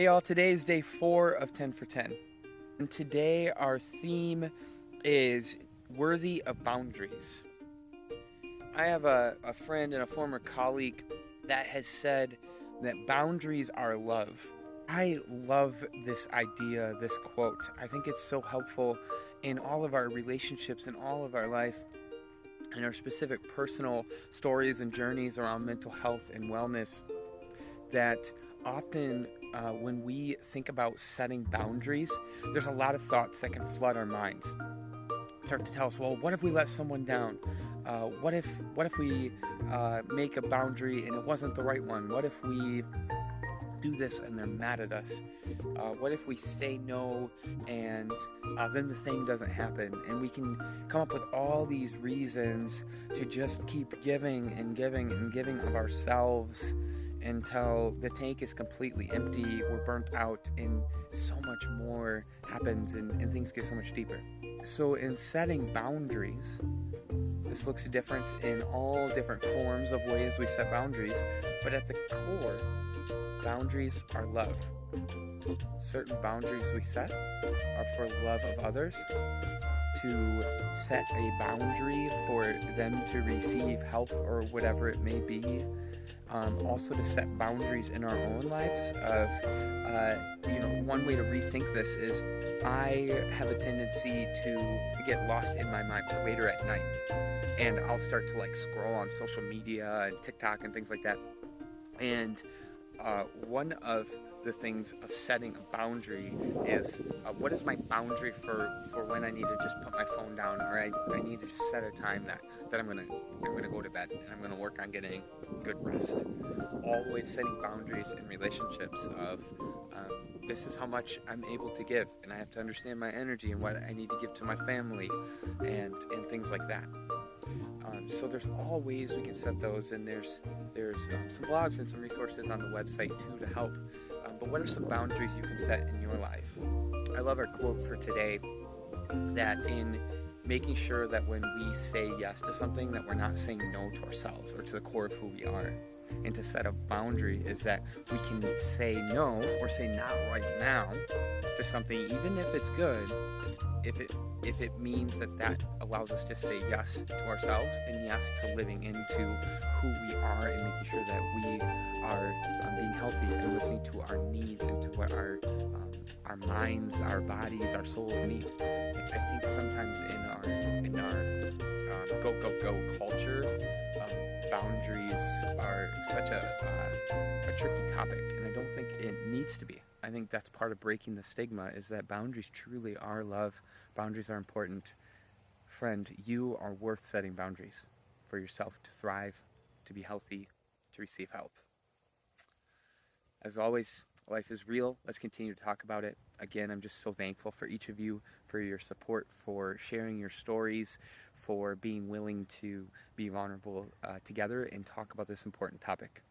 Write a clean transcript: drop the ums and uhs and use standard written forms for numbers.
Hey y'all, today is day 4 of 10 for 10. And today our theme is worthy of boundaries. I have a friend and a former colleague that has said that boundaries are love. I love this idea, this quote. I think it's so helpful in all of our relationships, in all of our life, and our specific personal stories and journeys around mental health and wellness, that often when we think about setting boundaries, there's a lot of thoughts that can flood our minds. Start to tell us, well, what if we let someone down? What if we make a boundary and it wasn't the right one? What if we do this and they're mad at us? What if we say no and then the thing doesn't happen? And we can come up with all these reasons to just keep giving and giving and giving of ourselves until the tank is completely empty, we're burnt out, and so much more happens and things get so much deeper. So in setting boundaries, this looks different in all different forms of ways we set boundaries, but at the core, boundaries are love. Certain boundaries we set are for love of others, to set a boundary for them to receive help or whatever it may be. Also to set boundaries in our own lives of, one way to rethink this is I have a tendency to get lost in my mind later at night. And I'll start to scroll on social media and TikTok and things like that. And one of the things of setting a boundary is what is my boundary for when I need to just put my phone down, or I need to just set a time that I'm gonna go to bed and I'm gonna work on getting good rest, all the way to setting boundaries in relationships of this is how much I'm able to give, and I have to understand my energy and what I need to give to my family and things like that. So there's all ways we can set those, and there's some blogs and some resources on the website too to help. But what are some boundaries you can set in your life? I love our quote for today, that in making sure that when we say yes to something, that we're not saying no to ourselves or to the core of who we are. And to set a boundary is that we can say no or say not right now to something, even if it's good, if it means that allows us to say yes to ourselves and yes to living into who we are and making sure that we are being healthy and listening to our needs and to what our minds, our bodies, our souls need. I think sometimes in our go culture, boundaries are such a tricky topic, and I don't think it needs to be. I think that's part of breaking the stigma, is that boundaries truly are love. Boundaries are important. Friend, you are worth setting boundaries for yourself to thrive, to be healthy, to receive help. As always, life is real. Let's continue to talk about it. Again, I'm just so thankful for each of you, for your support, for sharing your stories, for being willing to be vulnerable together and talk about this important topic.